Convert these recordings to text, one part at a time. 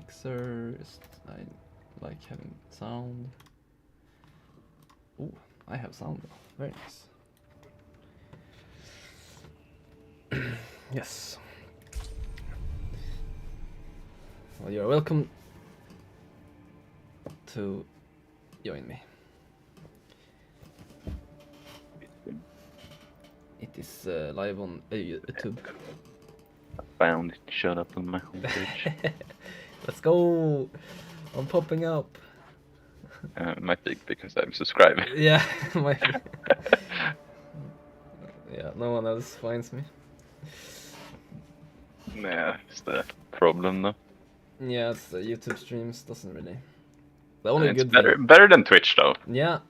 mixer. I like having sound. Oh, I have sound though. Very nice. Yes. Well, you're welcome to join me. It is live on YouTube. I found it showed up on my homepage. Let's go! I'm popping up. Might be because I'm subscribed. Yeah, might be. Yeah, no one else finds me. Yeah, it's the problem though. Yeah, it's YouTube streams doesn't really. The only It's good better than Twitch though. Yeah,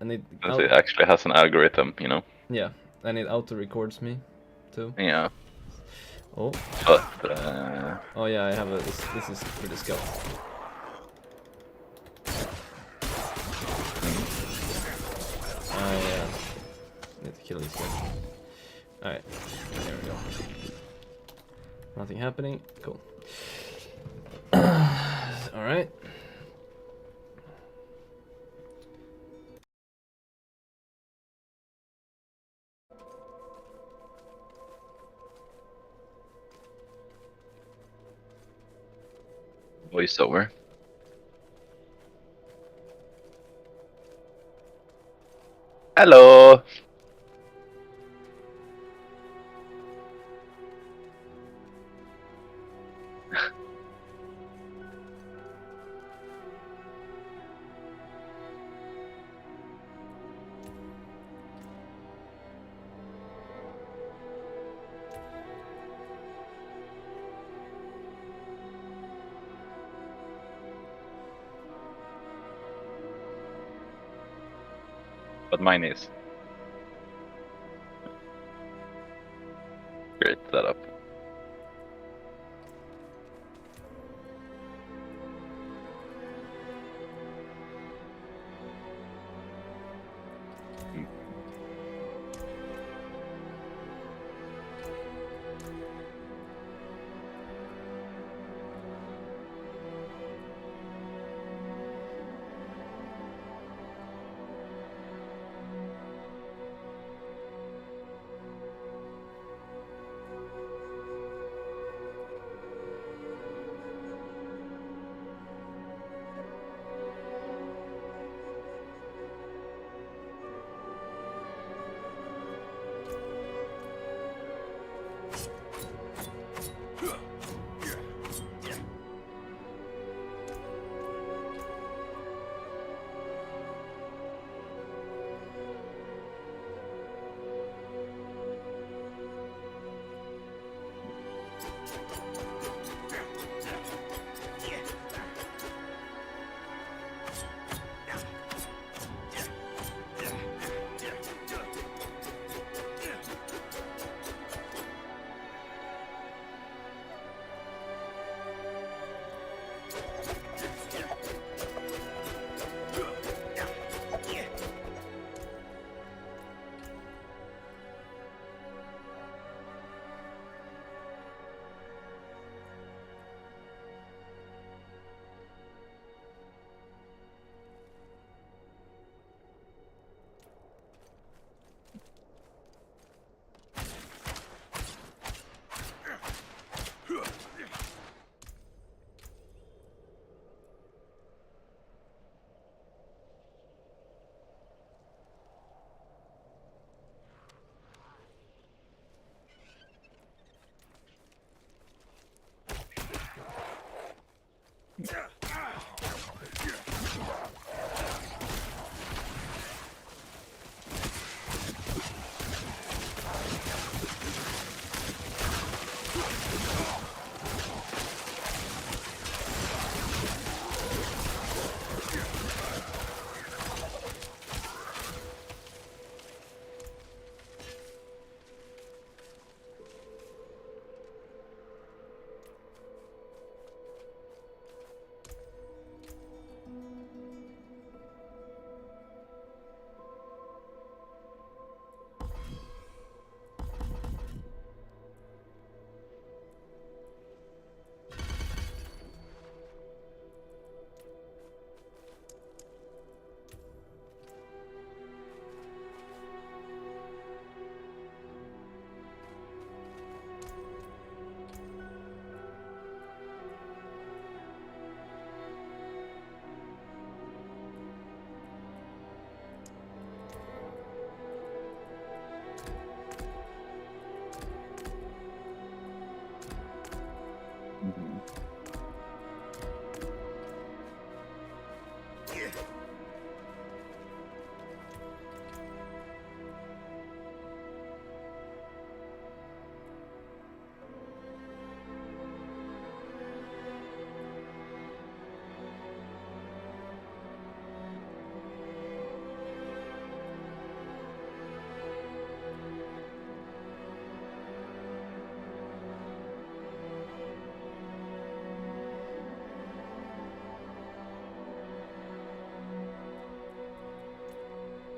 and it actually has an algorithm, you know. Yeah, and it auto records me, too. Yeah. Oh. But oh yeah, I have a. This is pretty scout. I need to kill this guy. Alright, there we go. Nothing happening. Cool. Alright. voiceover. Hello. But mine is. Great setup.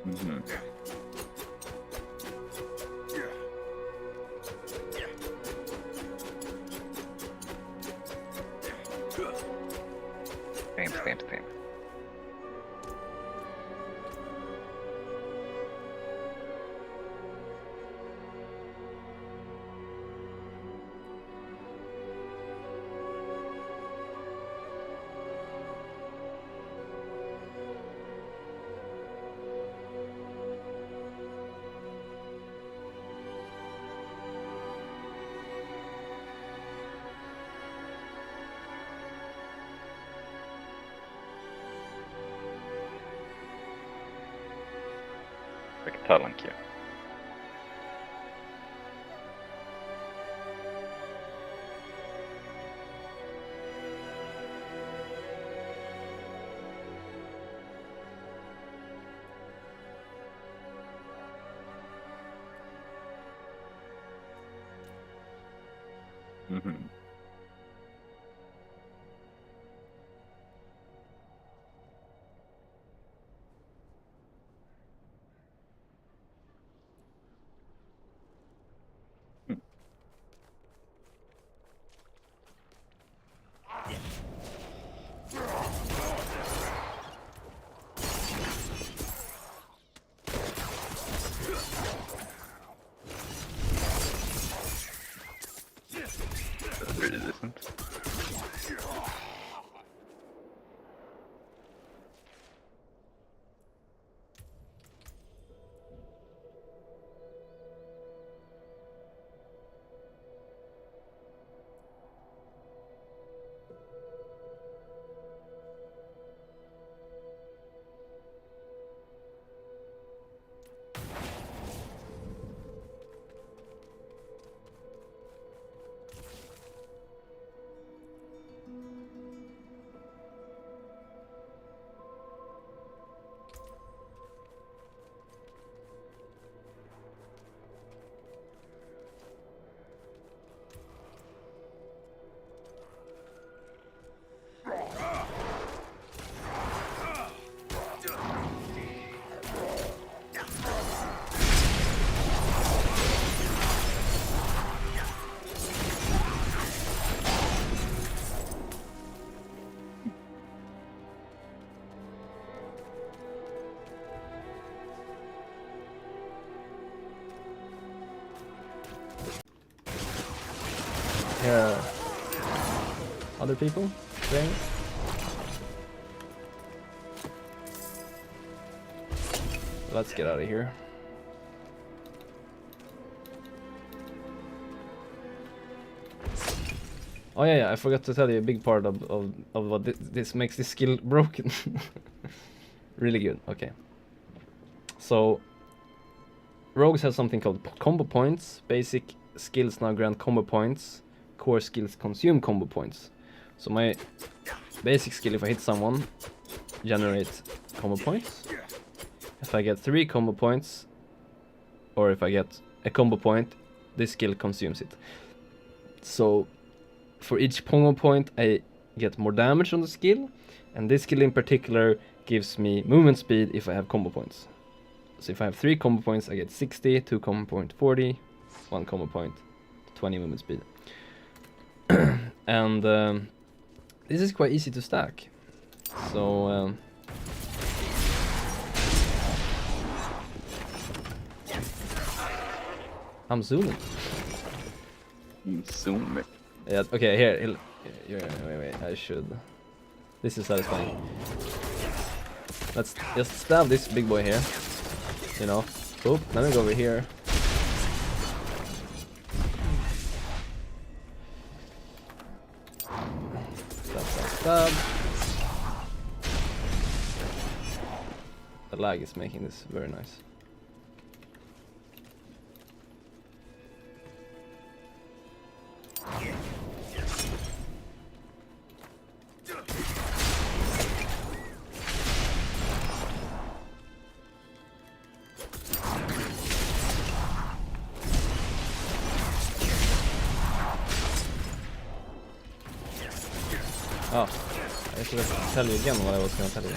Mm-hmm. Same. Vilket talangkö. Mm-hmm. Resistant. Here are other people playing. Let's get out of here. Oh yeah, I forgot to tell you a big part of what this makes this skill broken. Really good, okay. So, rogues have something called combo points. Basic skills now grant combo points. Core skills consume combo points. So my basic skill, if I hit someone, generate combo points. If I get 3 combo points, or if I get a combo point, this skill consumes it. So for each combo point I get more damage on the skill, and this skill in particular gives me movement speed if I have combo points. So if I have 3 combo points I get 60, 2 combo point 40, 1 combo point 20 movement speed. And this is quite easy to stack. So I'm zooming. Zoom. Yeah, okay, here. Wait, I should. This is satisfying. Let's just stab this big boy here. You know. Oop, let me go over here. Stab. The lag is making this very nice. Oh, I should have tell you again what I was going to tell you.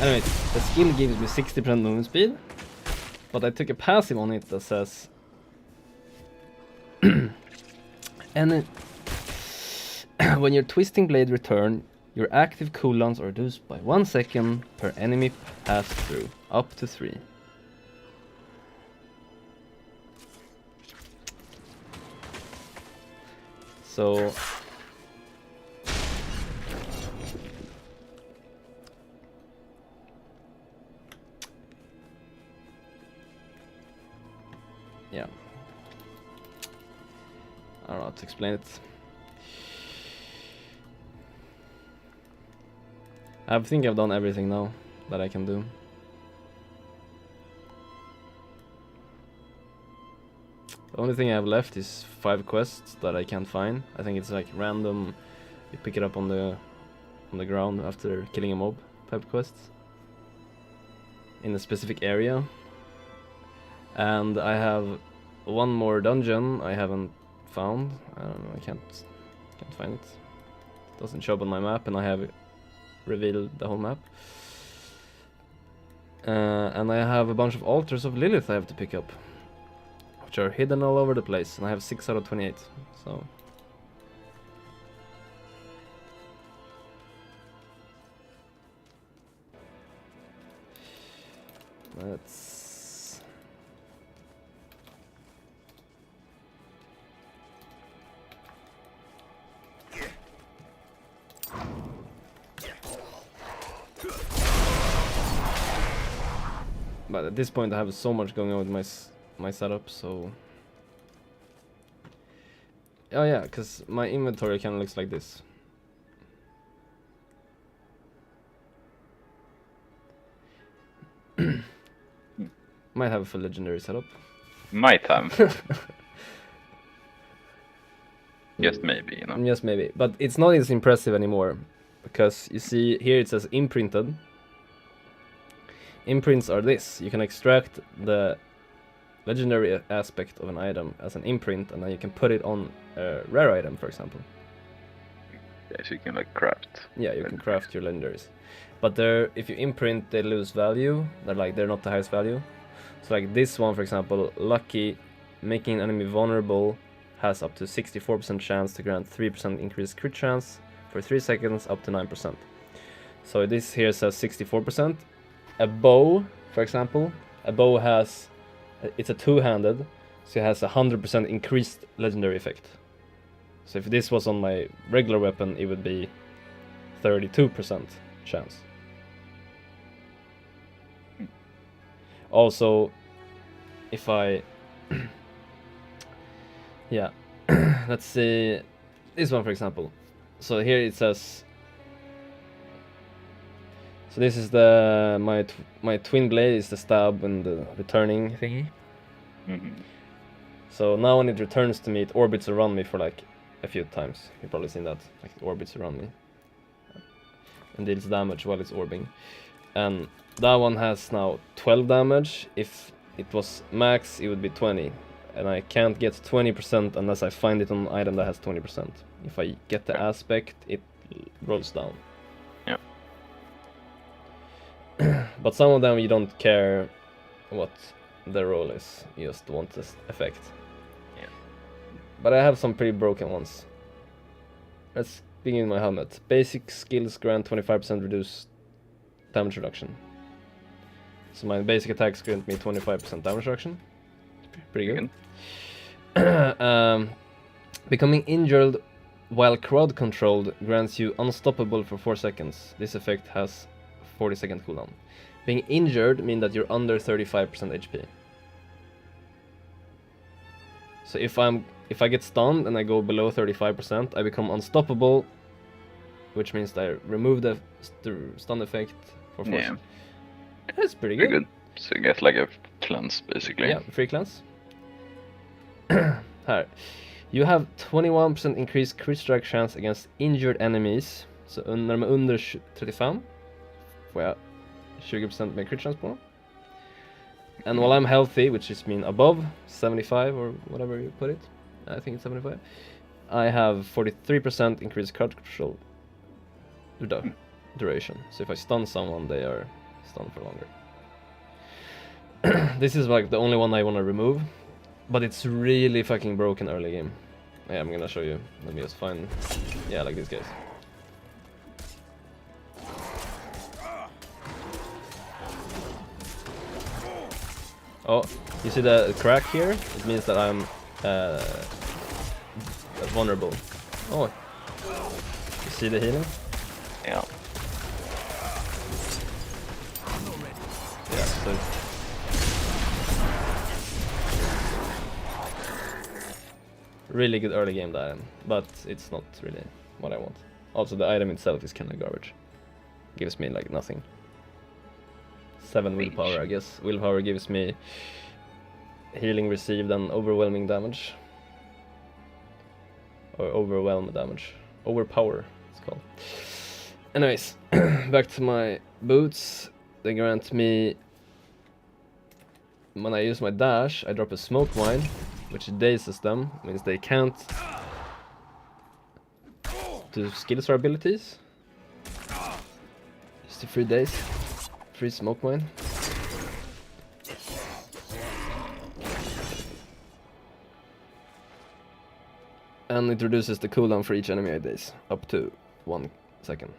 Anyway, the skill gives me 60% movement speed, but I took a passive on it that says and when your twisting blade return, your active cooldowns are reduced by 1 second per enemy pass through, up to 3. So yeah, I don't know how to explain it. I think I've done everything now that I can do. The only thing I have left is 5 quests that I can't find. I think it's like random, you pick it up on the ground after killing a mob type quests in a specific area. And I have one more dungeon I haven't found. I don't know, I can't find it. It doesn't show up on my map, and I have revealed the whole map. And I have a bunch of altars of Lilith I have to pick up, which are hidden all over the place, and I have 6 out of 28, so... Let's... But at this point I have so much going on with my setup, so... Oh yeah, because my inventory kind of looks like this. Might have a full legendary setup. Might have. Just maybe, you know. Just maybe, but it's not as impressive anymore, because you see here it says imprinted. Imprints are this. You can extract the legendary aspect of an item as an imprint, and then you can put it on a rare item, for example. Yeah, so you can like craft. Yeah, you can craft your legendaries. But they're, if you imprint, they lose value. They're not the highest value. So like this one, for example, lucky, making an enemy vulnerable, has up to 64% chance to grant 3% increased crit chance for 3 seconds, up to 9%. So this here says 64%. A bow, for example, a bow has, it's a two-handed, so it has 100% increased legendary effect. So if this was on my regular weapon, it would be 32% chance. Also, if I... yeah, let's see, this one for example. So here it says... So this is the my twin blade is the stab and the returning thingy. So now when it returns to me, it orbits around me for like a few times. You've probably seen that, like it orbits around me and deals damage while it's orbiting. And that one has now 12 damage. If it was max, it would be 20, and I can't get 20% unless I find it on an item that has 20%. If I get the aspect, it rolls down. Yeah. But some of them you don't care what the roll is, you just want this effect. Yeah. But I have some pretty broken ones. Let's begin with my helmet. Basic skills grant 25% reduced damage reduction. So my basic attacks grant me 25% damage reduction. Pretty good. Becoming injured while crowd controlled grants you unstoppable for 4 seconds. This effect has 40-second cooldown. Being injured means that you're under 35% HP. So if I get stunned and I go below 35%, I become unstoppable, which means that I remove the stun effect for 4 seconds. That's pretty good. Pretty good. So you get like a cleanse basically. Yeah, free cleanse. Här. You have 21% increased crit strike chance against injured enemies. Så när de är under 35 får jag 20% mer crit chance på dem. And while I'm healthy, which is mean above 75 or whatever you put it, I think it's 75, I have 43% increased crowd control duration. So if I stun someone, they are stun for longer. This is like the only one I want to remove, but it's really fucking broken early game. Yeah, I'm gonna show you. Let me just find, yeah, like these guys. Oh, you see the crack here? It means that I'm vulnerable. Oh, you see the healing? Yeah. Yeah, so really good early game item, but it's not really what I want. Also, the item itself is kind of garbage. Gives me like nothing. 7 willpower, I guess. Willpower gives me healing received and overwhelming damage. Or overwhelm damage. Overpower, it's called. Anyways, back to my boots. They grant me... When I use my dash, I drop a smoke mine, which dazes them. Means they can't do skills or abilities. Just a free daze. Free smoke mine. And it reduces the cooldown for each enemy I daze up to 1 second.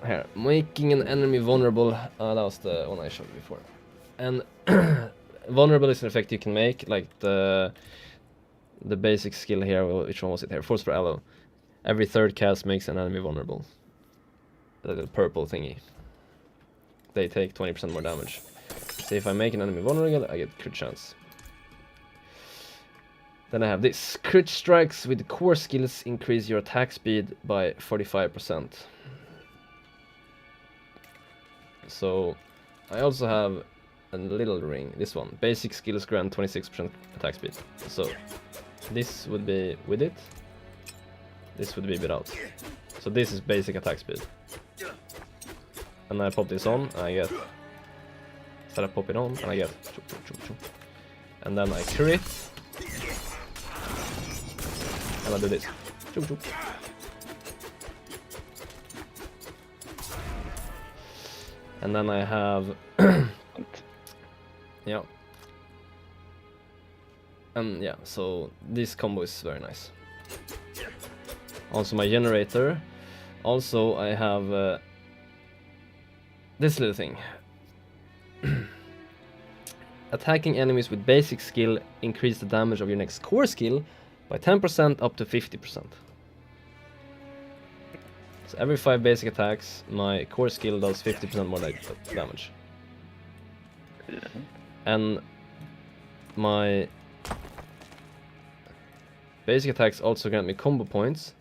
Here, making an enemy vulnerable. That was the one I showed you before. And vulnerable is an effect you can make, like the basic skill here. Which one was it here? Force for Aloe. Every third cast makes an enemy vulnerable. The little purple thingy. They take 20% more damage. So if I make an enemy vulnerable, I get crit chance. Then I have this. Crit strikes with core skills increase your attack speed by 45%. So I also have a little ring, this one. Basic skills grant 26% attack speed. So this would be with it. This would be without. So this is basic attack speed. And I pop this on, and I get... So I pop it on, and I get... And then I crit. And I do this. And then I have... yeah. And yeah, so this combo is very nice. Also my generator. Also I have this little thing. Attacking enemies with basic skill increase the damage of your next core skill by 10% up to 50%. So every 5 basic attacks, my core skill does 50% more damage. And my basic attacks also grant me combo points.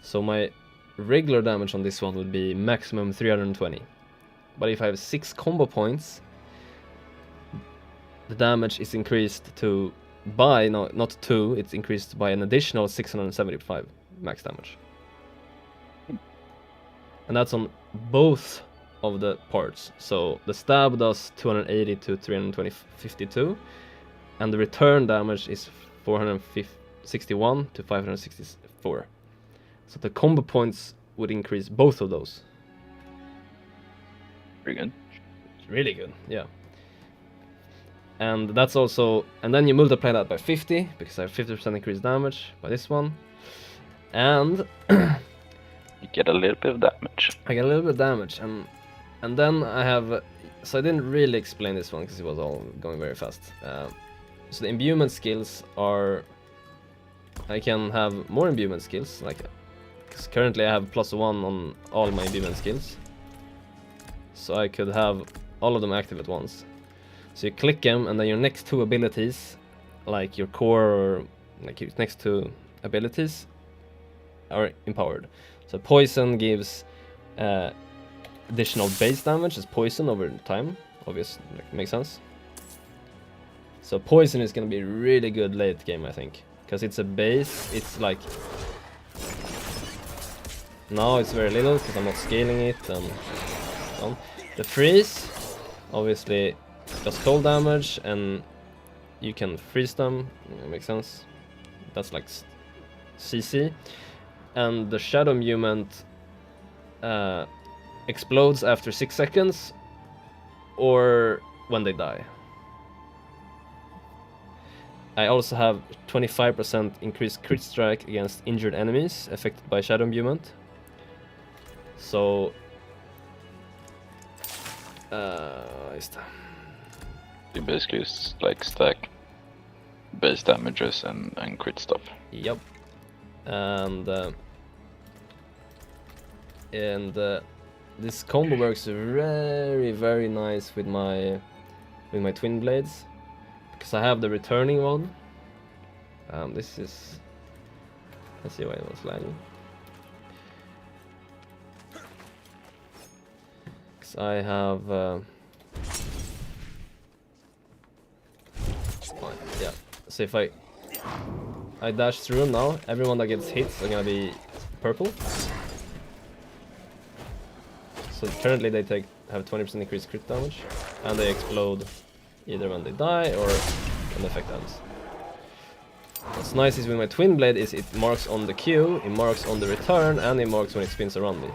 So my regular damage on this one would be maximum 320. But if I have 6 combo points, the damage is increased to by, no, not 2, it's increased by an additional 675 max damage. And that's on both of the parts. So the stab does 280 to 352, and the return damage is 461 to 564. So the combo points would increase both of those. Pretty good. It's really good, yeah. And that's also, and then you multiply that by 50, because I have 50% increased damage by this one. And You get a little bit of damage. I get a little bit of damage, and then I have, so I didn't really explain this one because it was all going very fast. So the imbuement skills are, I can have more imbuement skills, like, because currently I have +1 on all my imbuement skills. So I could have all of them active at once. So you click them, and then your next 2 abilities, like your core or like your next 2 abilities, are empowered. So poison gives additional base damage as poison over time. Obvious, like, makes sense. So poison is gonna be really good late game, I think, because it's a base. It's like, now it's very little because I'm not scaling it, and the freeze obviously does cold damage, and you can freeze them. It makes sense. That's like CC. And the shadow movement explodes after 6 seconds, or when they die. I also have 25% increased crit strike against injured enemies affected by shadow imbuement. So, just det. You basically just like stack base damages and crit stuff. Yep. And this combo works very nice with my twin blades, because I have the returning one. This is, let's see why it was lagging. Because I have yeah. So if I dash through them now, everyone that gets hits are gonna be purple. So currently they have 20% increased crit damage, and they explode either when they die or when the effect ends. What's nice is with my twin blade is it marks on the Q, it marks on the return, and it marks when it spins around me.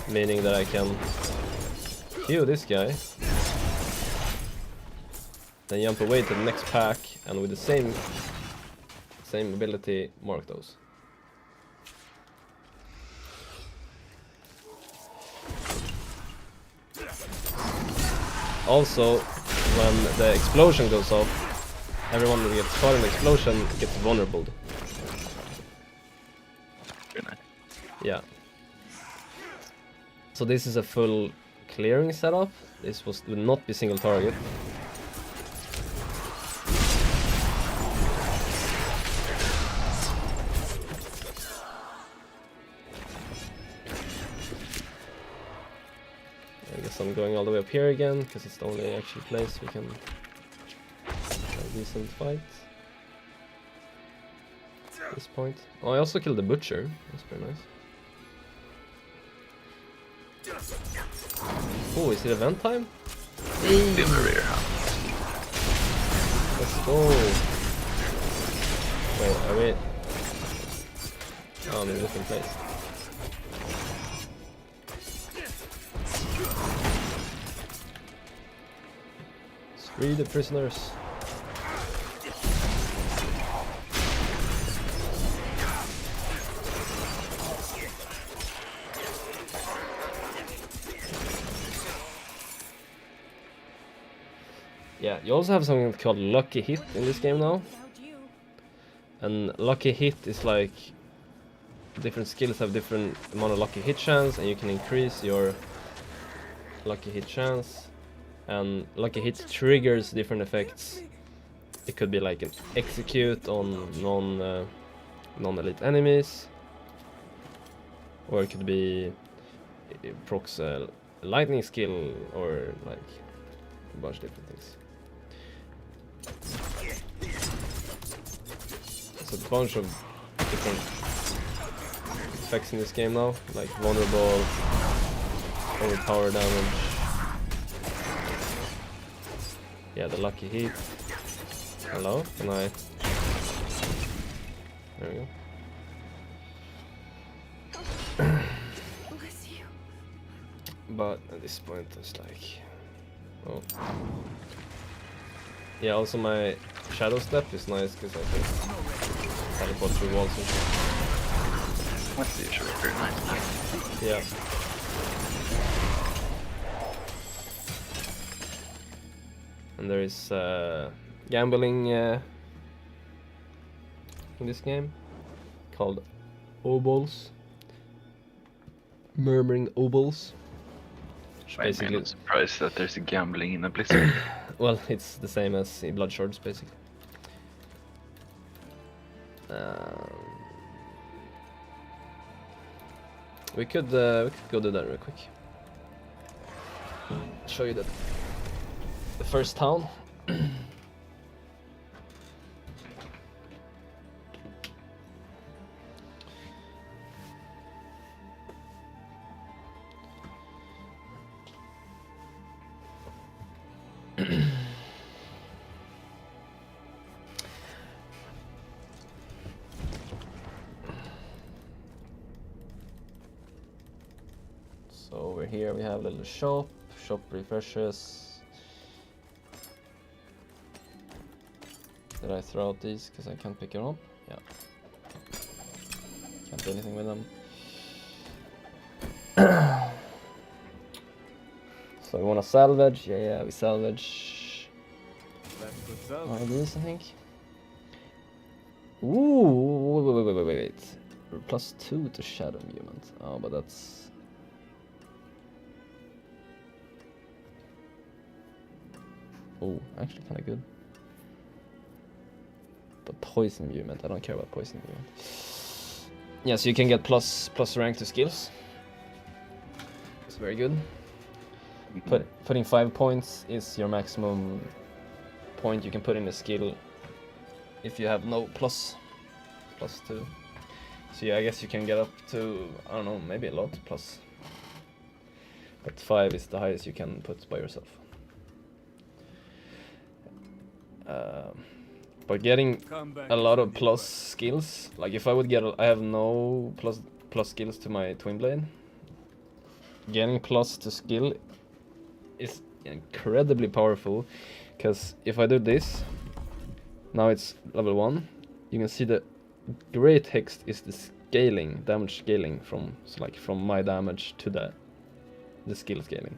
Meaning that I can Q this guy, then jump away to the next pack, and with the same ability mark those. Also, when the explosion goes off, everyone that gets caught in the explosion gets vulnerable. Very nice. Yeah. So this is a full clearing setup. This would not be single target. I guess I'm going all the way up here again, because it's the only actual place we can have a decent fight. At this point. Oh, I also killed the butcher. That's pretty nice. Oh, is it event time? The rear. Let's go. Wait, are we? Oh, I'm in a different place. Let's free the prisoners. Yeah, you also have something called lucky hit in this game now. And lucky hit is like different skills have different amount of lucky hit chance, and you can increase your lucky hit chance. And lucky hit triggers different effects. It could be like an execute on non-elite enemies, or it could be procs a lightning skill, or like a bunch of different things. There's a bunch of different effects in this game now, like vulnerable, overpower damage. Yeah, the lucky hit. Hello, can I? There we go. But at this point, it's like, oh. Yeah, also my shadow step is nice because I can teleport through walls and shit. What's the issue? Very nice. Yeah. And there is gambling in this game called obols. Murmuring obols. I'm not surprised that there's a gambling in a Blizzard. Well, it's the same as in Blood Swords, basically. We could go do that real quick. Show you the first town. here we have a little shop. Shop refreshes. Did I throw out these because I can't pick them up? Yeah. Can't do anything with them. So we want to salvage. Yeah, we salvage. One of these, I think. Ooh, wait. +2 to shadow movement. Oh, but that's... Oh, actually kind of good. But poison movement, I don't care about poison movement. Yeah, so you can get plus rank to skills. It's very good. Putting 5 points is your maximum point you can put in a skill if you have no +2. So yeah, I guess you can get up to, I don't know, maybe a lot plus. But 5 is the highest you can put by yourself. But getting a lot of plus skills, like if I would get, I have no plus skills to my twin blade. Getting plus to skill is incredibly powerful, because if I do this, now it's level 1. You can see the gray text is the scaling, damage scaling from, so like from my damage to the skill scaling.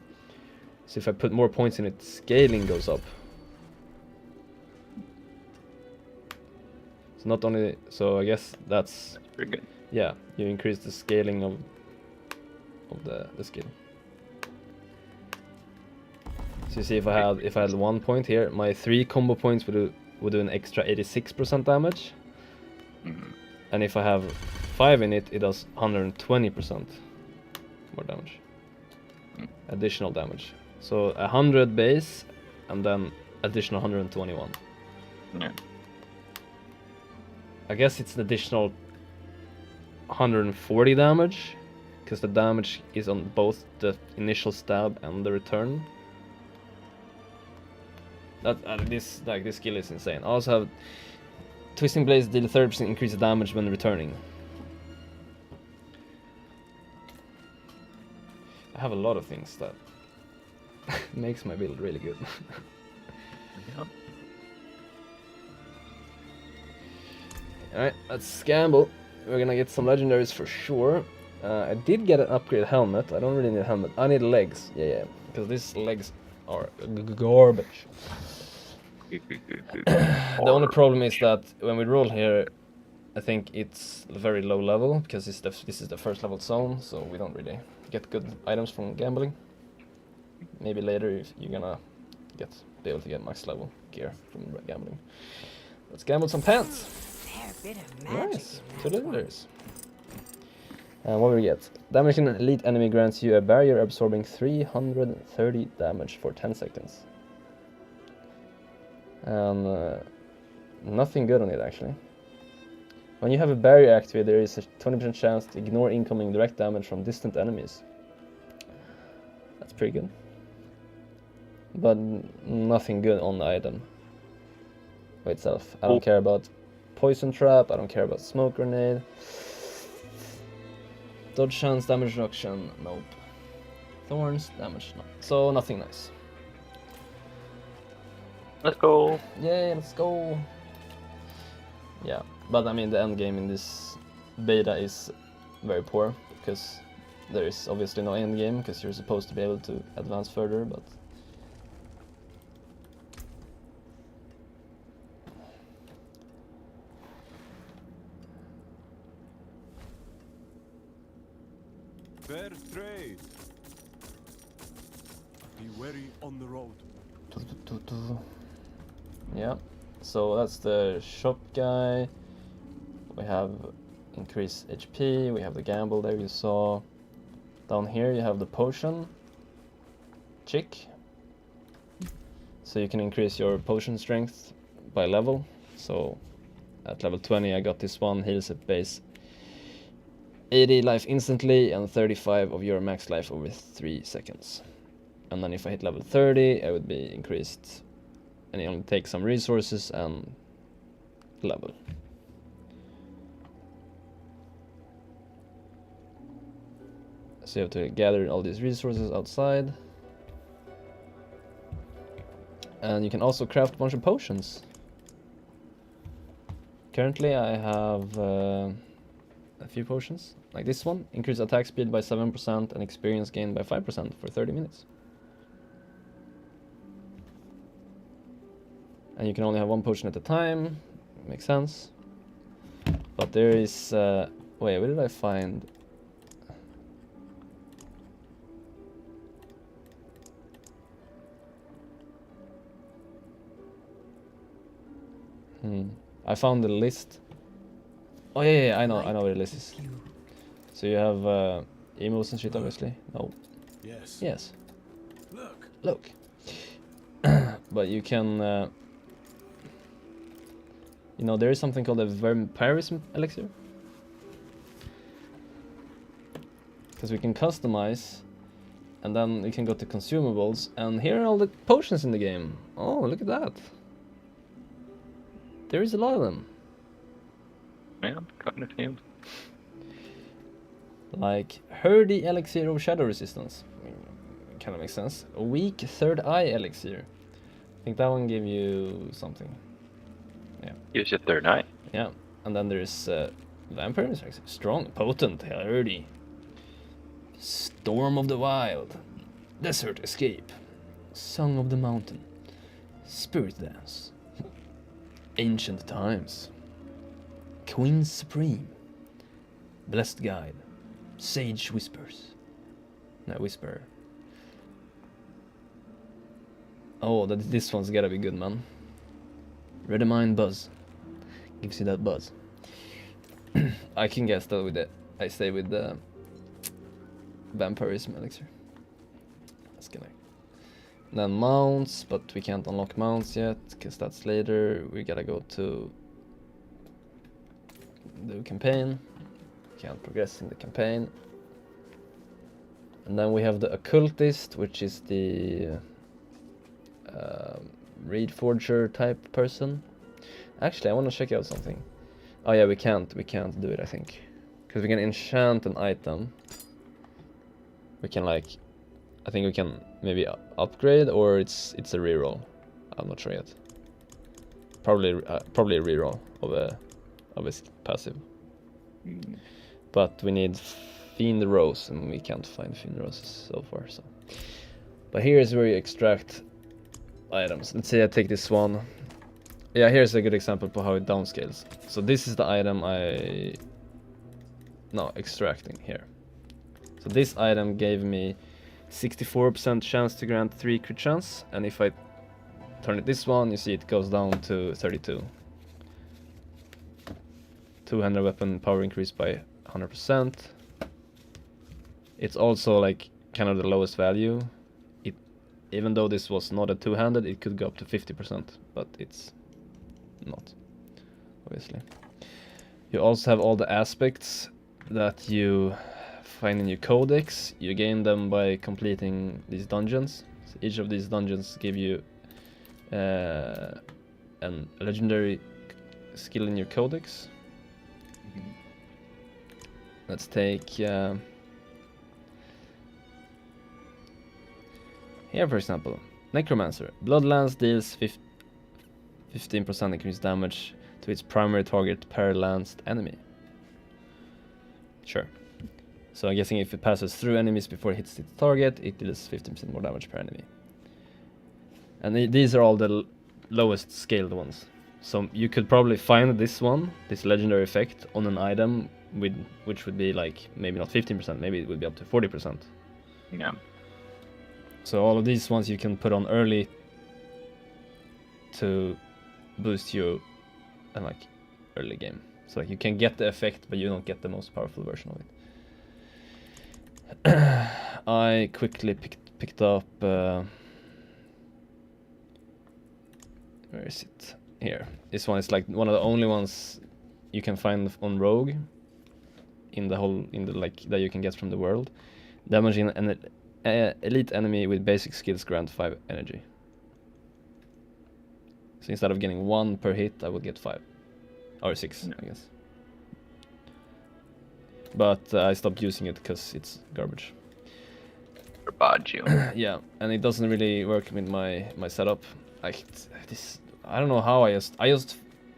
So if I put more points in it, scaling goes up. So not only, so I guess that's pretty good. Yeah, you increase the scaling of the skill. So you see, if I had 1 point here, my 3 combo points would do an extra 86% damage. And if I have 5 in it, it does 120% more damage. Additional damage. So 100 base, and then additional 121. Yeah. I guess it's an additional 140 damage, because the damage is on both the initial stab and the return. That this skill is insane. I also have Twisting Blades deal 30% increase of damage when returning. I have a lot of things that makes my build really good. Yeah. Alright, let's gamble. We're gonna get some legendaries for sure. I did get an upgrade helmet. I don't really need a helmet. I need legs. Yeah. Because these legs are garbage. The only problem is that when we roll here, I think it's very low level, because this is the first level zone, so we don't really get good items from gambling. Maybe later if you're gonna be able to get max level gear from gambling. Let's gamble some pants. Nice, 2 legendaries. And what do we get? Damaging an elite enemy grants you a barrier absorbing 330 damage for 10 seconds. And nothing good on it actually. When you have a barrier activated, there is a 20% chance to ignore incoming direct damage from distant enemies. That's pretty good. But nothing good on the item by itself. I don't care about poison trap, I don't care about smoke grenade. Dodge chance, damage reduction, nope. Thorns, damage, no. So nothing nice. Let's go. Yay, let's go. Yeah, but I mean the end game in this beta is very poor, because there is obviously no end game, because you're supposed to be able to advance further, but fair trade. Be wary on the road. Yeah, so that's the shop guy. We have increased HP, we have the gamble there you saw. Down here you have the potion chick. So you can increase your potion strength by level. So at level 20 I got this one, heals at base 80 life instantly and 35 of your max life over 3 seconds. And then if I hit level 30, I would be increased, and it only takes some resources and level. So you have to gather all these resources outside. And you can also craft a bunch of potions. Currently I have a few potions, like this one. Increase attack speed by 7% and experience gained by 5% for 30 minutes. And you can only have one potion at a time, makes sense. But there is, wait, where did I find? I found the list. Oh yeah, I know where the list is. So you have emos and shit, obviously. No. Yes. Yes. Look. But you can, you know, there is something called a vampirism elixir. Because we can customize, and then we can go to consumables, and here are all the potions in the game. Oh, look at that. There is a lot of them. Yeah, kind of few. Like Hardy Elixir of Shadow Resistance. Kind of makes sense. A weak Third Eye Elixir. I think that one gave you something. Yeah. Use your third eye. Yeah. And then there's Vampirism Elixir. Strong, potent, hardy. Storm of the Wild. Desert Escape. Song of the Mountain. Spirit Dance. Ancient Times. Queen Supreme. Blessed Guide. Sage Whispers. No, Whisper. Oh, this one's gotta be good, man. Redemine Buzz. Gives you that buzz. I can guess that with it. I stay with the Vampirism Elixir. That's gonna. Then mounts, but we can't unlock mounts yet, because that's later. We gotta go to the campaign. Can't progress in the campaign. And then we have the Occultist, which is the Reed Forger type person. Actually, I want to check out something. Oh yeah, we can't do it, I think. Because we can enchant an item. We can like, I think we can maybe upgrade, or it's a reroll. I'm not sure yet. Probably a reroll of a passive. But we need Fiend Rose, and we can't find Fiend Roses so far. So, but here is where you extract items. Let's say I take this one. Yeah, here's a good example for how it downscales. So this is the item extracting here. So this item gave me 64% chance to grant 3 crit chance, and if I turn it this one, you see it goes down to 32. 200 weapon power increased by 100%. It's also like kind of the lowest value. Even though this was not a two-handed, it could go up to 50%, but it's not, obviously. You also have all the aspects that you find in your codex. You gain them by completing these dungeons. So each of these dungeons give you a legendary skill in your codex. Let's take here, for example, Necromancer. Bloodlance deals 15% increased damage to its primary target per-lanced enemy. Sure. So I'm guessing if it passes through enemies before it hits its target, it deals 15% more damage per enemy. And these are all the lowest scaled ones. So you could probably find this one, this legendary effect, on an item which would be like maybe not 15%, maybe it would be up to 40%. Yeah. So all of these ones you can put on early to boost you in like early game. So like you can get the effect, but you don't get the most powerful version of it. I quickly picked up. Where is it? Here. This one is like one of the only ones you can find on Rogue in the like that you can get from the world. Damaging an elite enemy with basic skills grant 5 energy. So instead of getting 1 per hit, I would get 5 or 6, I guess. But I stopped using it because it's garbage. Garbaggio. Yeah, and it doesn't really work with my setup. Like this, I don't know how I just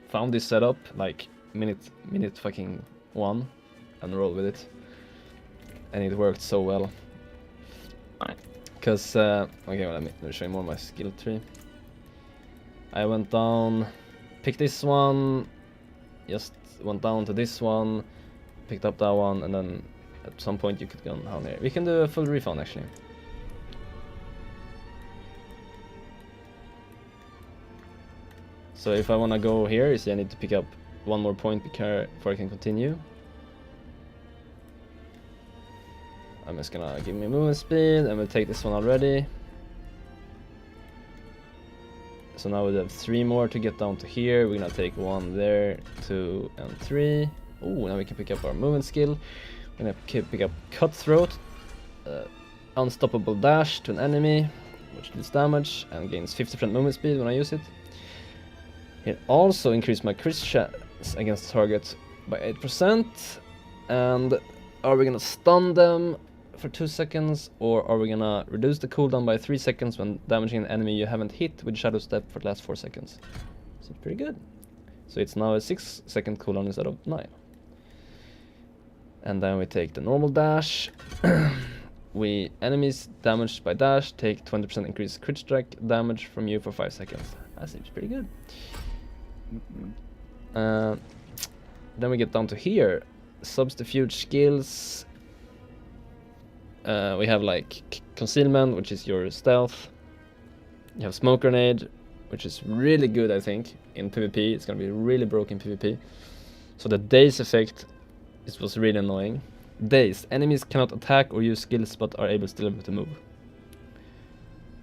found this setup like minute fucking 1 and rolled with it, and it worked so well. Right. Cause okay, well, let me show you more of my skill tree. I went down, picked this one, just went down to this one, picked up that one, and then at some point you could go down here. We can do a full refund actually. So if I want to go here, you see I need to pick up 1 more point before I can continue. I'm just gonna give me movement speed, and we'll take this one already. So now we have 3 more to get down to here. We're gonna take 1 there, 2 and 3. Oh, now we can pick up our movement skill. We're gonna pick up Cutthroat, Unstoppable Dash to an enemy, which deals damage and gains 50% movement speed when I use it. It also increased my crit chance against the target by 8%. And are we gonna stun them for 2 seconds, or are we gonna reduce the cooldown by 3 seconds when damaging an enemy you haven't hit with Shadow Step for the last 4 seconds? So it's pretty good. So it's now a 6-second cooldown instead of 9. And then we take the normal dash. Enemies damaged by dash take 20% increased crit strike damage from you for 5 seconds. That seems pretty good. Then we get down to here. Subterfuge skills. We have like concealment, which is your stealth. You have smoke grenade, which is really good, I think, in PvP. It's gonna be really broken PvP. So the daze effect was really annoying. Dazed. Enemies cannot attack or use skills but are still able to move.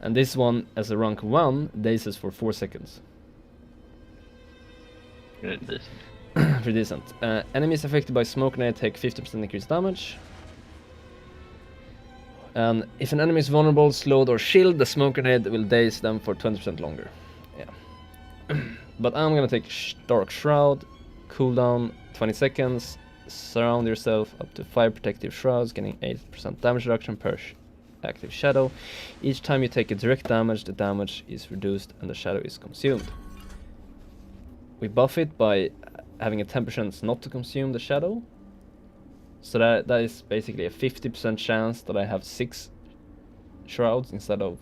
And this one, as a rank 1, dazes for 4 seconds. Pretty decent. Pretty decent. Enemies affected by smoke grenade take 50% increased damage. And if an enemy is vulnerable, slowed or shielded, the smoke grenade will daze them for 20% longer. Yeah. But I'm gonna take Dark Shroud, cooldown 20 seconds, surround yourself up to 5 protective shrouds, getting 8% damage reduction per active shadow. Each time you take a direct damage, the damage is reduced and the shadow is consumed. We buff it by having a 10% not to consume the shadow. So that is basically a 50% chance that I have 6 shrouds instead of...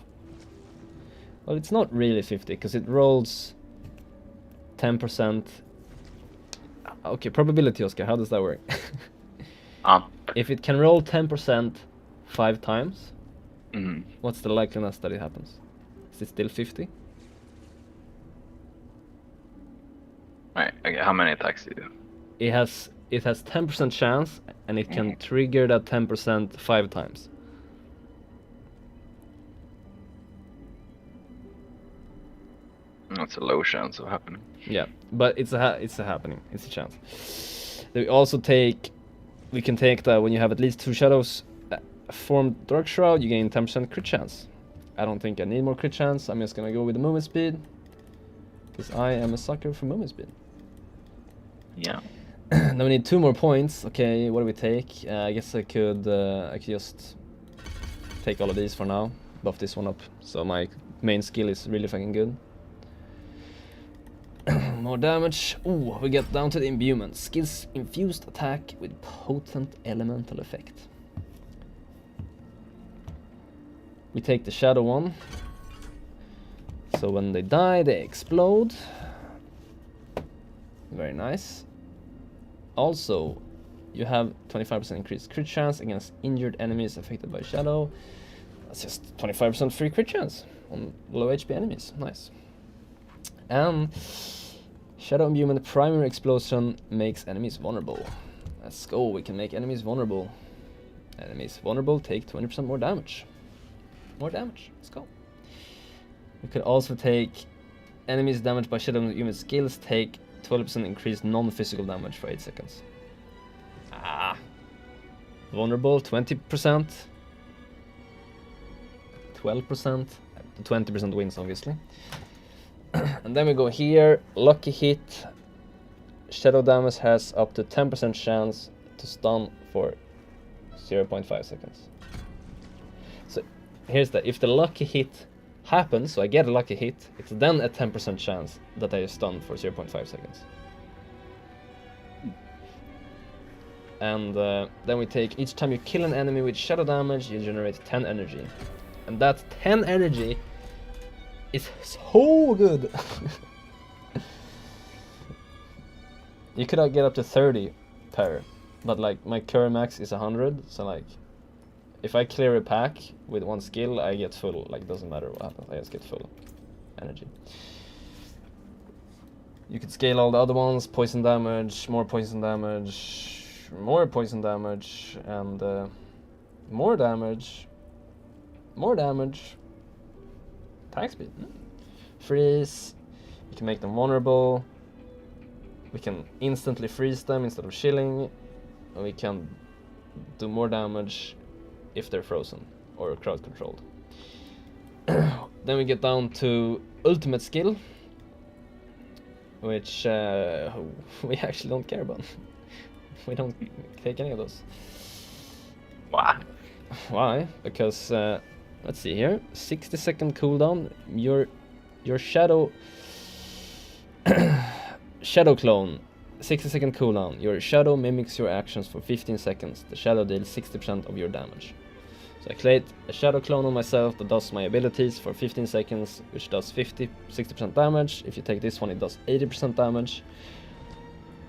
Well, it's not really 50, because it rolls 10%. Okay, probability, Oscar, how does that work? If it can roll 10% 5 times, what's the likeliness that it happens? Is it still 50? Right, okay, how many attacks do you do? It has 10% chance, and it can trigger that 10% 5 times. That's a low chance of happening. Yeah, but it's a happening. It's a chance. We also we can take that when you have at least 2 shadows formed Dark Shroud, you gain 10% crit chance. I don't think I need more crit chance. I'm just gonna go with the movement speed, because I am a sucker for movement speed. Yeah. Now we need 2 more points. Okay, what do we take? I guess I could just take all of these for now. Buff this one up, so my main skill is really fucking good. More damage. Ooh, we get down to the imbuement. Skills infused attack with potent elemental effect. We take the shadow one. So when they die, they explode. Very nice. Also, you have 25% increased crit chance against injured enemies affected by shadow. That's just 25% free crit chance on low HP enemies. Nice. And Shadow Imbuement Primary Explosion makes enemies vulnerable. Let's go, we can make enemies vulnerable. Enemies vulnerable take 20% more damage. More damage, let's go. We could also take enemies damaged by Shadow Imbuement skills take 12% increased non-physical damage for 8 seconds. Vulnerable, 20%. 12%. 20% wins, obviously. And then we go here, lucky hit. Shadow damage has up to 10% chance to stun for 0.5 seconds. So here's that. If the lucky hit happens, so I get a lucky hit, it's then a 10% chance that I stun for 0.5 seconds. And then we take, each time you kill an enemy with shadow damage, you generate 10 energy. And that 10 energy is so good! You could get up to 30 per, but like my current max is 100, so like if I clear a pack with one skill, I get full, like doesn't matter what happens, I just get full energy. You could scale all the other ones, poison damage, more poison damage, more poison damage, and more damage, attack speed, freeze, you can make them vulnerable, we can instantly freeze them instead of chilling, and we can do more damage if they're frozen or crowd controlled. Then we get down to ultimate skill, which we actually don't care about. We don't take any of those. Why? Why? Because let's see here, 60-second cooldown. Your shadow shadow clone, 60-second cooldown. Your shadow mimics your actions for 15 seconds. The shadow deals 60% of your damage. So I create a shadow clone on myself that does my abilities for 15 seconds, which does 60% damage. If you take this one, it does 80% damage.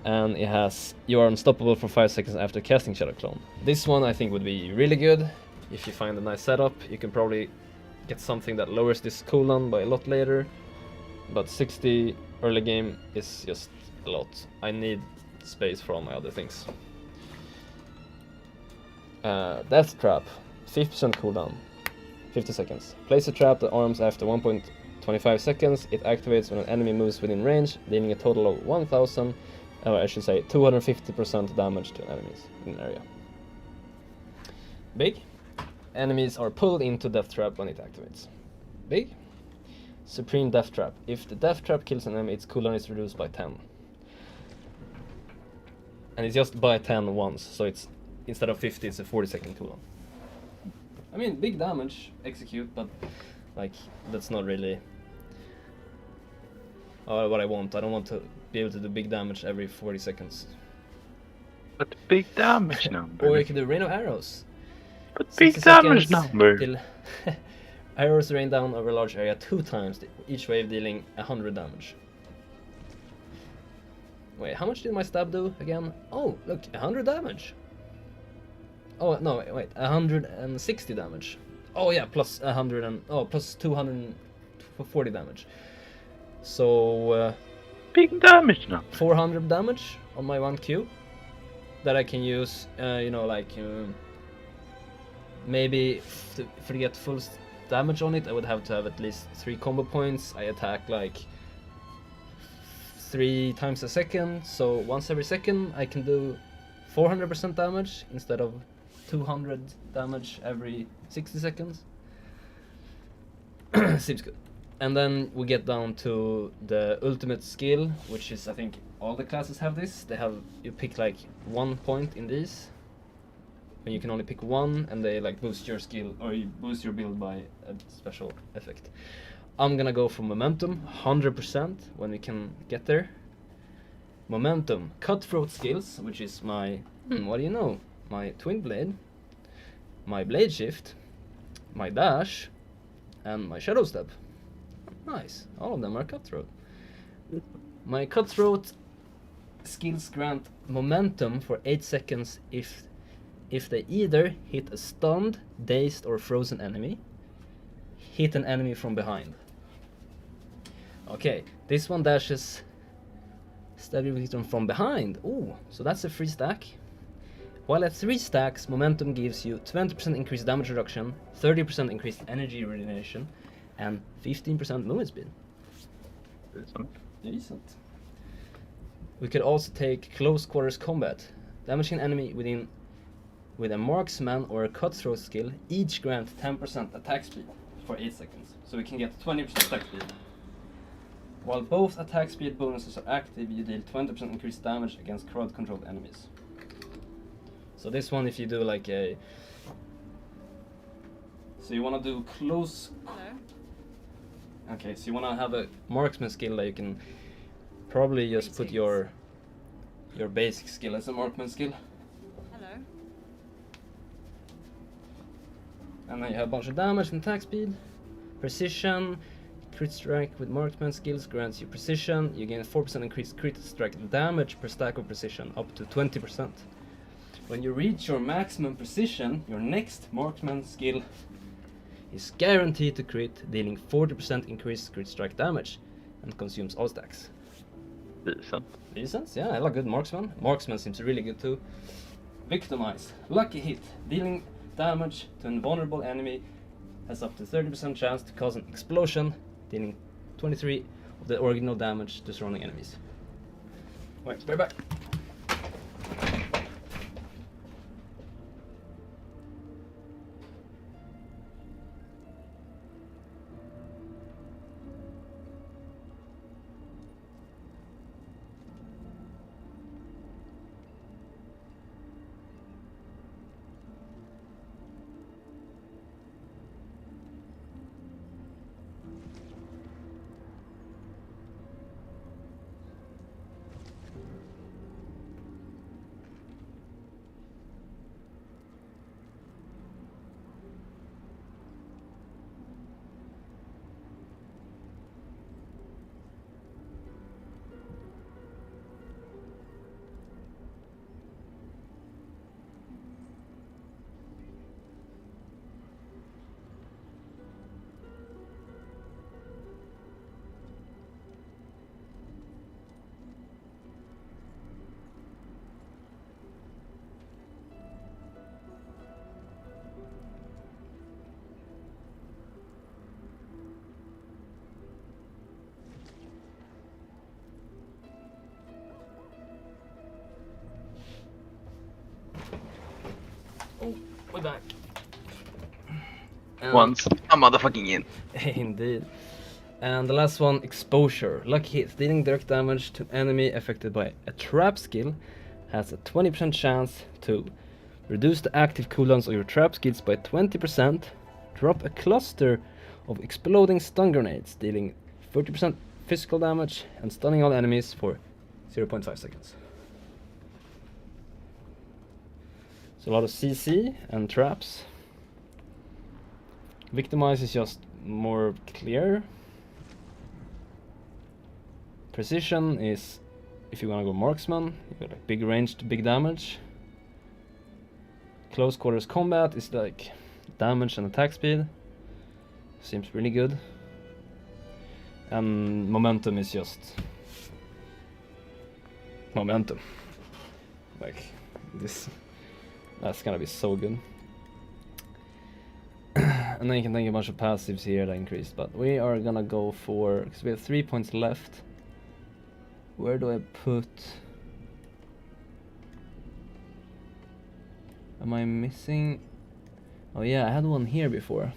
And it has, you are unstoppable for 5 seconds after casting shadow clone. This one I think would be really good. If you find a nice setup, you can probably get something that lowers this cooldown by a lot later. But 60 early game is just a lot. I need space for all my other things. Death Trap, 50% cooldown, 50 seconds. Place a trap that arms after 1.25 seconds. It activates when an enemy moves within range, dealing a total of 1,000, I should say 250% damage to enemies in an area. Big. Enemies are pulled into Death Trap when it activates. Big. Supreme Death Trap. If the Death Trap kills an enemy, its cooldown is reduced by 10. And it's just by 10 once, so it's instead of 50, it's a 40-second cooldown. I mean, big damage, execute, but like that's not really what I want. I don't want to be able to do big damage every 40 seconds. But big damage number. Or you can do Rain of Arrows. But big damage number. Till arrows rain down over a large area 2 times, each wave dealing 100 damage. Wait, how much did my stab do again? Oh, look, 100 damage. Oh, no, wait, 160 damage. Oh yeah, plus 100 and, oh, plus 240 damage. So, big damage number. 400 damage on my 1Q that I can use, you know, like, maybe to get full damage on it, I would have to have at least 3 combo points. I attack like 3 times a second, so once every second I can do 400% damage instead of 200 damage every 60 seconds. Seems good. And then we get down to the ultimate skill, which is, I think all the classes have this. They have, you pick like 1 point in these, and you can only pick 1, and they like boost your skill, or you boost your build by a special effect. I'm gonna go for momentum, 100% when we can get there. Momentum, cutthroat skills, which is my, what do you know? My twin blade, my blade shift, my dash, and my shadow step. Nice, all of them are cutthroat. My cutthroat skills grant momentum for 8 seconds if they either hit a stunned, dazed, or frozen enemy, hit an enemy from behind. Okay, this one dashes, stab your victim from behind. Ooh, so that's a 3 stack. While at 3 stacks, momentum gives you 20% increased damage reduction, 30% increased energy regeneration, and 15% movement speed. Decent. We could also take close quarters combat. Damaging an enemy with a marksman or a cutthroat skill, each grant 10% attack speed for 8 seconds. So we can get 20% attack speed. While both attack speed bonuses are active, you deal 20% increased damage against crowd controlled enemies. So this one, if you do like a So you want to do close. Hello. Okay, so you want to have a marksman skill that you can probably just put your basic skill as a marksman skill. Hello. And then you have a bunch of damage and attack speed, precision, crit strike with marksman skills grants you precision. You gain 4% increased crit strike damage per stack of precision, up to 20%. When you reach your maximum precision, your next marksman skill is guaranteed to crit, dealing 40% increased crit strike damage, and consumes all stacks. Decent. Decent, yeah, I like good marksman. Marksman seems really good too. Victimize, lucky hit, dealing damage to an invulnerable enemy, has up to 30% chance to cause an explosion, dealing 23 of the original damage to surrounding enemies. Wait, bear back. Oh, we're back. Once I'm motherfucking in. Indeed. And the last one, exposure. Lucky hit, dealing direct damage to enemy affected by a trap skill, has a 20% chance to reduce the active cooldowns of your trap skills by 20%, drop a cluster of exploding stun grenades, dealing 30% physical damage and stunning all enemies for 0.5 seconds. So a lot of CC and traps. Victimize is just more clear. Precision is if you wanna go marksman, you got like big range to big damage. Close quarters combat is like damage and attack speed. Seems really good. And momentum is just momentum. Like this. That's gonna be so good. And then you can think a bunch of passives here that increase, but we are gonna go for, because we have 3 points left. Where do I put? Am I missing? Oh yeah, I had one here before.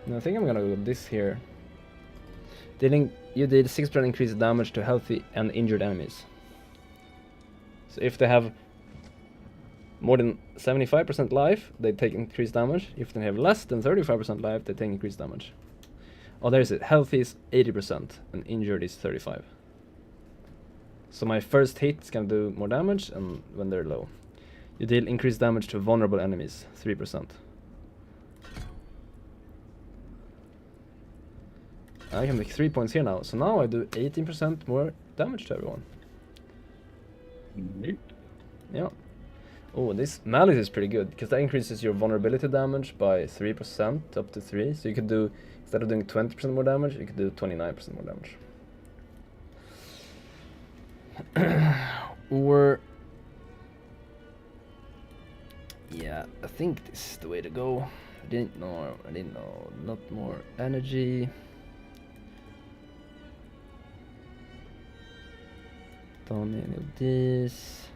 No, I think I'm gonna go with this here. You did 6% increased damage to healthy and injured enemies. So if they have more than 75% life, they take increased damage. If they have less than 35% life, they take increased damage. Oh, there's it. Healthy is 80% and injured is 35. So my first hit is gonna do more damage, and when they're low. You deal increased damage to vulnerable enemies, 3%. I can make 3 points here now, so now I do 18% more damage to everyone. Yeah. Oh, this Malice is pretty good, because that increases your vulnerability damage by 3% up to 3. So you could do, instead of doing 20% more damage, you could do 29% more damage. Or... yeah, I think this is the way to go. I didn't know, not more energy. Don't need any of this.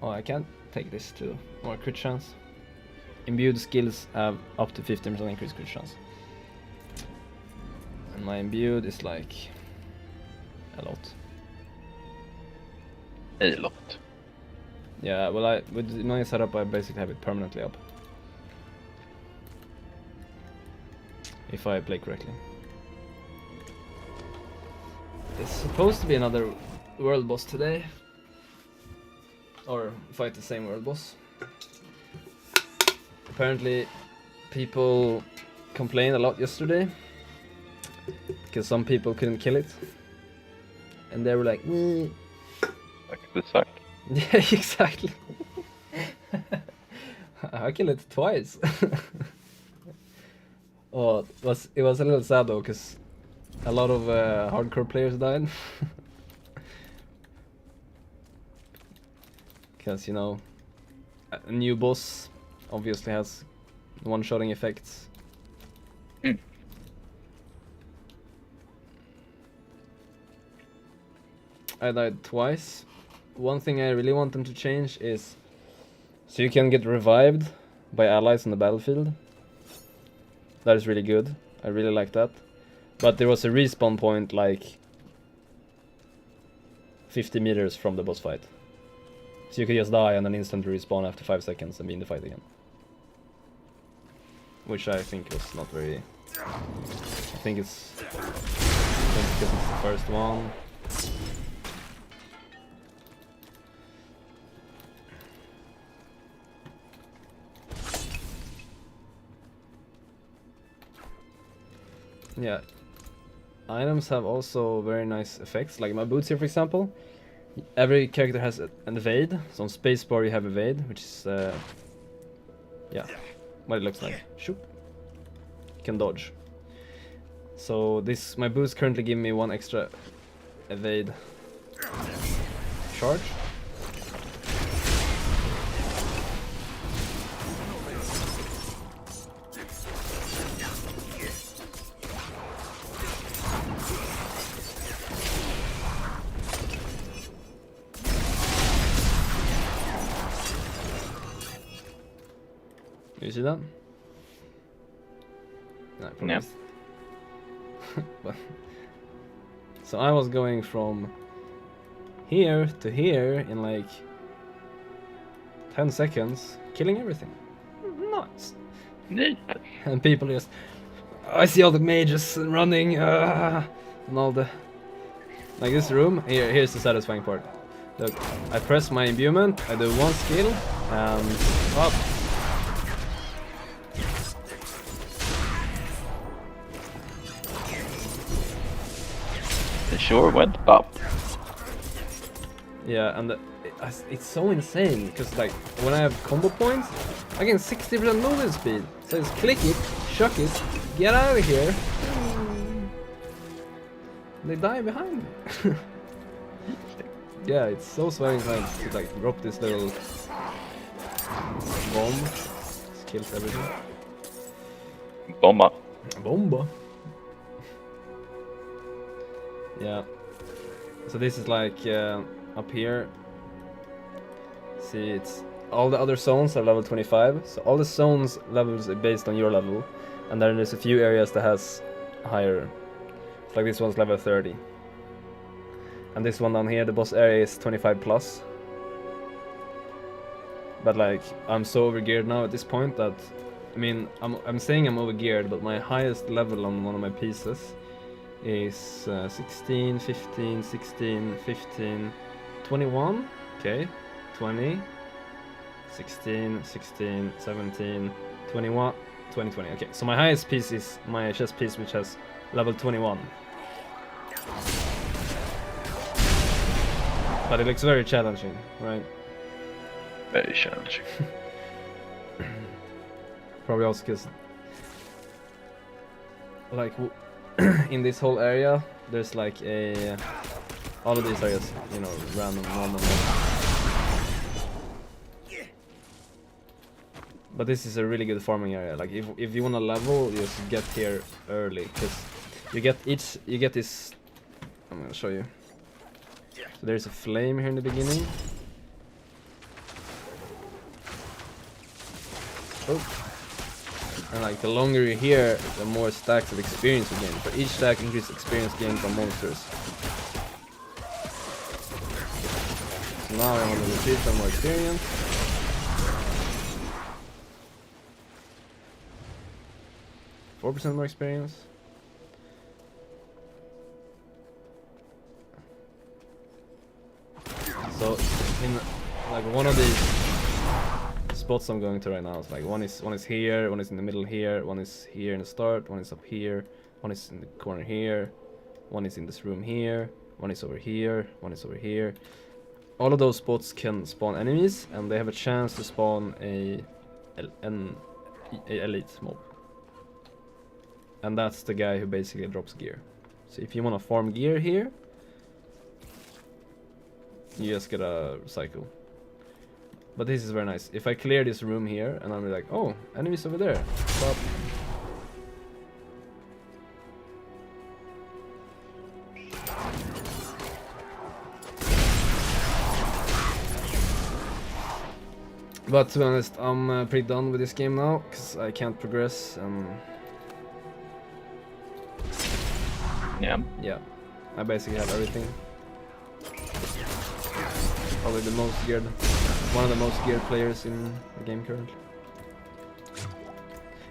Oh, I can't take this to more crit chance. Imbued skills have up to 15% increased crit chance. And my imbued is like a lot. A lot. Yeah, well, with my setup, I basically have it permanently up. If I play correctly. There's supposed to be another world boss today. Or fight the same world boss. Apparently, people complained a lot yesterday. Because some people couldn't kill it. And they were like, "Meh." Like the suck. Yeah, exactly. I killed it twice. Oh, it was a little sad though, because a lot of hardcore players died. Because, you know, a new boss obviously has one-shotting effects. Mm. I died twice. One thing I really want them to change is so you can get revived by allies on the battlefield. That is really good. I really like that. But there was a respawn point like 50 meters from the boss fight. So you could just die and then instantly respawn after 5 seconds and be in the fight again. Which I think was not very... I think it's because it's the first one. Yeah, items have also very nice effects, like my boots here for example. Every character has an evade, so on spacebar you have evade, which is, yeah, what it looks like. Shoop. You can dodge. So my boots currently give me 1 extra evade charge. You see that? No, Yeah. But, so I was going from here to here in like 10 seconds, killing everything. Nice. Neat. And people just, I see all the mages running, and all the, like this room. Here's the satisfying part. Look, I press my imbuement, I do 1 skill, and up. It sure went up. Yeah, and it's so insane because like when I have combo points, I get 60% movement speed. So just click it, chuck it, get out of here. They die behind me. Yeah, it's so satisfying to like drop this little bomb. Just kills everything. Bomba. Bomba. Yeah. So this is like up here. See, it's all the other zones are level 25. So all the zones levels are based on your level, and then there's a few areas that has higher. Like this one's level 30. And this one down here, the boss area is 25 plus. But like, I'm so overgeared now at this point that, I mean, I'm saying I'm overgeared, but my highest level on one of my pieces is 16, 15, 16, 15, 21, okay, 20, 16, 16, 17, 21, 20, 20, okay. So my highest piece is my chest piece, which has level 21. But it looks very challenging, right? Very challenging. Probably also because, like, in this whole area, there's like a... all of these are just, you know, random, normal. But this is a really good farming area. Like, if you want to level, you just get here early, because you get this... I'm gonna show you. So there's a flame here in the beginning. Oh. And like the longer you're here, the more stacks of experience you gain. For each stack, increase experience gained from monsters. So now I want to retrieve some more experience. %4 more experience. So in like one of these spots I'm going to right now is like one is here, one is in the middle here, one is here in the start, one is up here, one is in the corner here, one is in this room here, one is over here, one is over here. All of those spots can spawn enemies, and they have a chance to spawn an elite mob. And that's the guy who basically drops gear. So if you want to farm gear here, you just get a cycle. But this is very nice. If I clear this room here and I'm like, oh, enemies over there. Stop. But to be honest, I'm pretty done with this game now, because I can't progress. Yeah, I basically have everything. Probably the most geared, one of the most geared players in the game currently.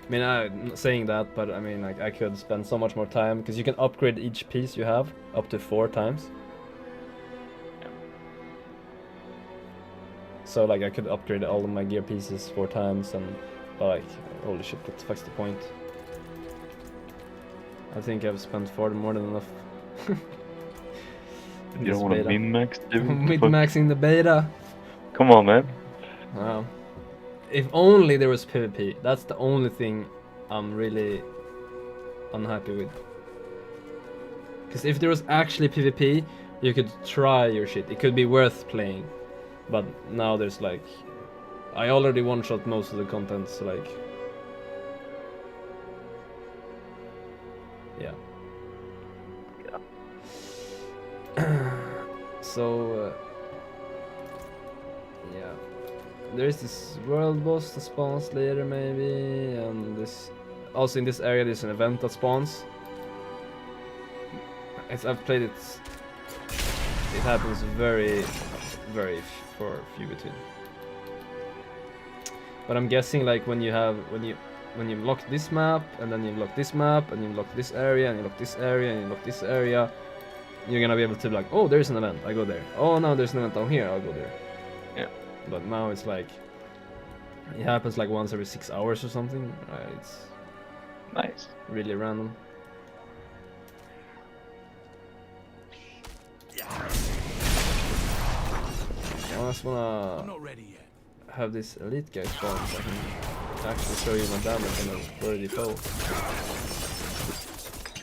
I mean, I'm not saying that, but I mean, like, I could spend so much more time, because you can upgrade each piece you have up to 4 times. So like, I could upgrade all of my gear pieces 4 times, and but like, holy shit, what the fuck's the point? I think I've spent far more than enough. You don't want to min-max, dude? Min-maxing the beta. Come on, man. Wow. If only there was PvP. That's the only thing I'm really unhappy with. Because if there was actually PvP, you could try your shit. It could be worth playing. But now there's like... I already one-shot most of the content, so like... Yeah. So... yeah. There's this world boss that spawns later maybe, and this... Also in this area there's an event that spawns. I've played it... It happens very few between. But I'm guessing like when you lock this map, and then you lock this map, and you lock this area, and you lock this area, and you lock this area, you're gonna be able to be like, oh, there's an event, I go there. Oh, no, there's an event down here, I'll go there. Yeah. But now it's like, it happens like once every 6 hours or something. It's Nice. really random. I just I'm wanna not ready yet. have this elite guy spawn so I can actually show you my damage on a worthy foe.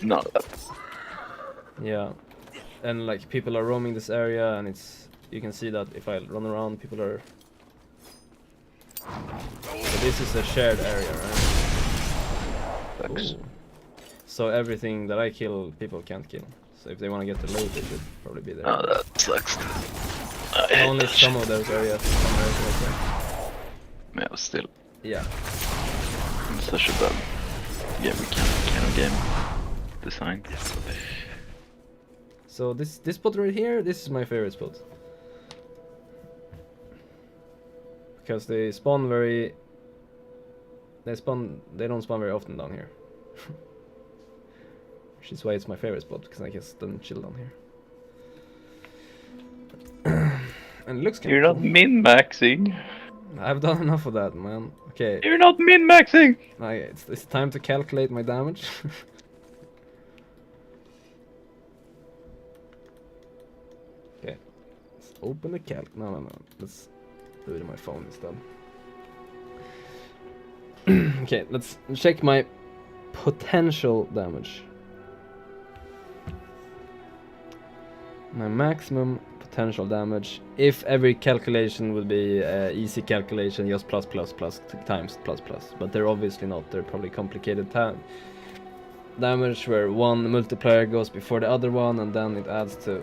No, that. Yeah, and like people are roaming this area, and you can see that if I run around, people are. So this is a shared area, right? Sucks. Ooh. So everything that I kill, people can't kill. So if they want to get the loot, they should probably be there. Oh, that sucks. Only some of those areas. Some areas like that. Yeah, but still. Yeah. I'm such a bad game kind of game design. So this spot right here, this is my favorite spot. Because they spawn very... They don't spawn very often down here. Which is why it's my favorite spot, because I can then chill down here. And it looks kind You're of not min-maxing. I've done enough of that, man. Okay, You're not min-maxing. it's time to calculate my damage. Okay, let's open the calc. No. Let's do it on my phone instead. Okay, let's check my potential damage. My maximum potential damage, if every calculation would be easy calculation, just plus times plus. But they're obviously not. They're probably complicated damage where one multiplier goes before the other one, and then it adds to...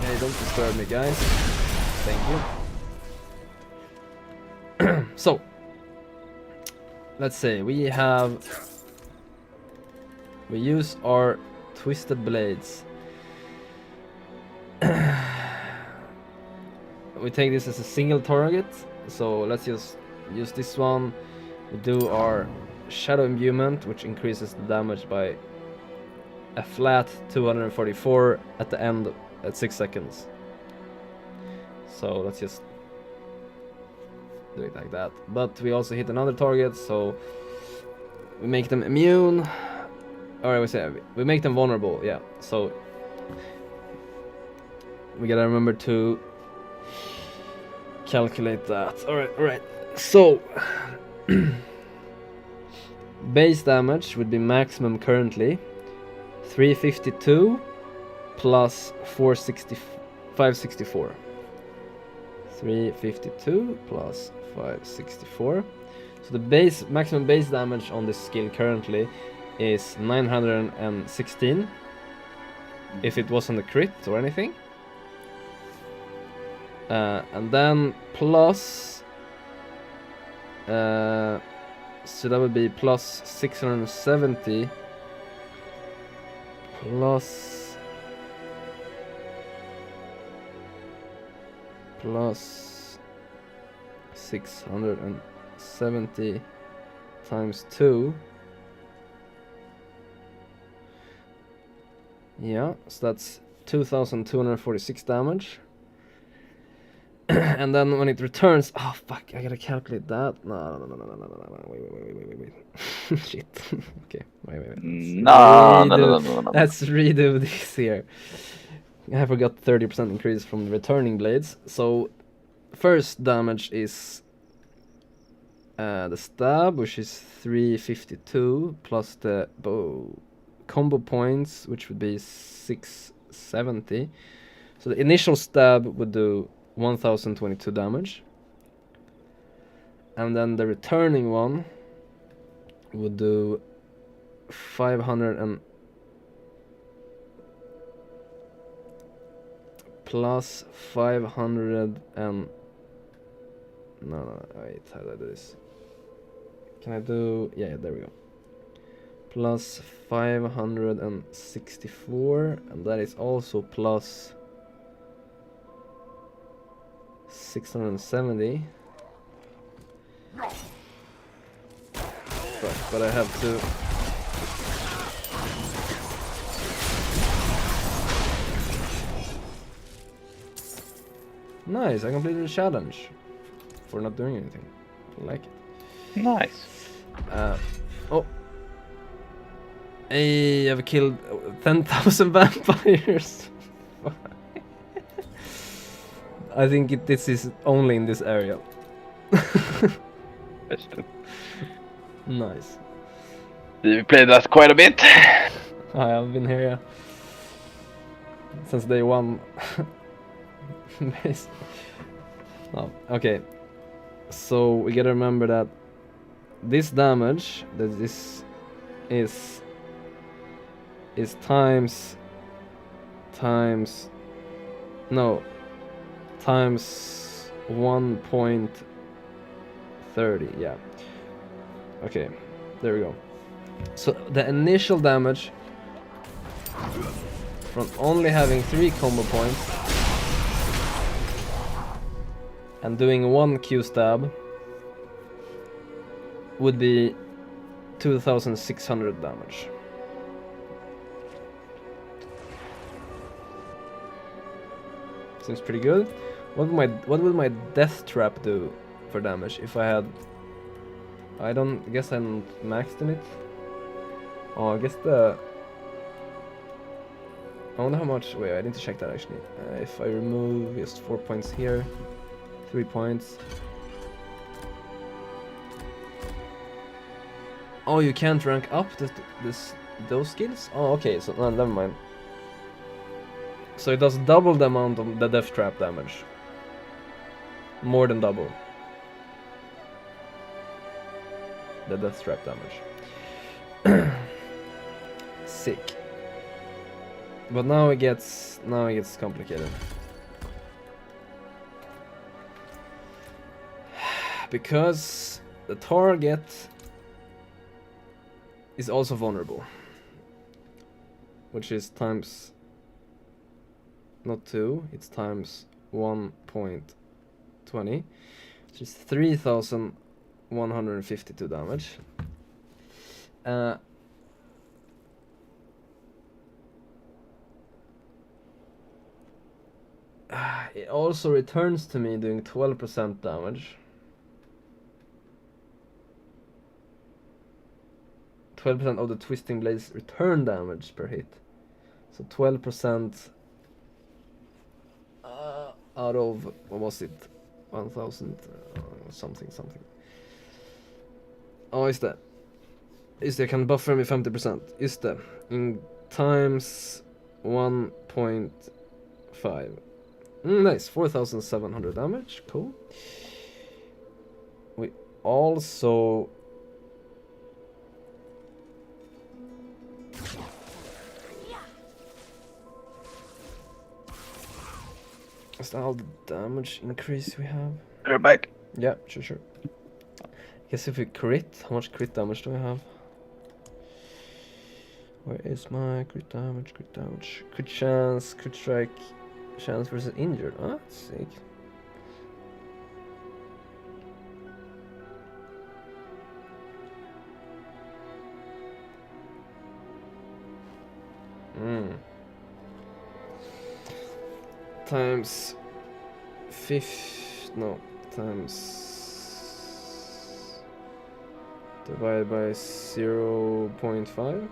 Hey, don't disturb me, guys. Thank you. So, let's say we use our twisted blades. We take this as a single target, so let's just use this one. We do our shadow imbuement, which increases the damage by a flat 244 at the end at 6 seconds. So let's just do it like that. But we also hit another target, so we make them immune. Or we make them vulnerable, yeah. So we gotta remember to calculate that. Alright. So base damage would be maximum currently 352 plus 564. 352 plus 564. So the maximum base damage on this skill currently is 916 if it wasn't a crit or anything. And then plus so that would be plus 670 plus 670 times 2. Yeah, so that's 2246 damage. And then when it returns, oh fuck, I gotta calculate that. No, wait. Shit. Okay, wait. No. Let's redo this here. I forgot 30% increase from the returning blades. So first damage is the stab, which is 352 plus the bow combo points, which would be 670. So the initial stab would do 1022 damage, and then the returning one would do 500 and plus 500 and no wait, how do I do this? Can I do, yeah, there we go, plus 564, and that is also plus 670. But I have to nice, I completed the challenge for not doing anything. I like it. Nice. Oh, I have killed 10,000 vampires. I think this is only in this area. That's true. Nice. We played that quite a bit. I have been here since day one. Nice. Oh, okay. So we gotta remember that this damage, that this is times 1.30, yeah. Okay, there we go. So the initial damage from only having 3 combo points and doing 1 Q stab would be 2,600 damage. Seems pretty good. What would my death trap do for damage if I had? I guess I'm maxed in it. Oh, I guess I wonder how much. Wait, I need to check that actually. If I remove just 4 points here, 3 points. Oh, you can't rank up those skills? Oh, okay. So no, never mind. So it does double the amount of the death trap damage. More than double the death trap damage. Sick. But now it gets complicated. Because the target is also vulnerable, which is times not 2, it's times 1.20, which is 3,152 damage. It also returns to me doing 12% damage. 12% of the twisting blade's return damage per hit. So 12% out of, what was it? 1,000 something. Oh, just det. Just det, jag kan buffa med 50%. Just det. In times 1.5. Nice, 4,700 damage. Cool. We also... Is that all the damage increase we have? You're back. Yeah, sure. Guess if we crit, how much crit damage do I have? Where is my crit damage? Crit chance, crit strike, chance versus injured. Ah, that's sick. Times divided by 0.5.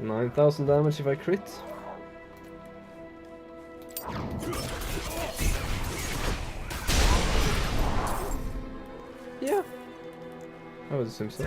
9,000 damage if I crit. Yeah, I would assume so.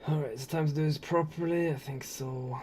Alright, it's time to do this properly, I think so.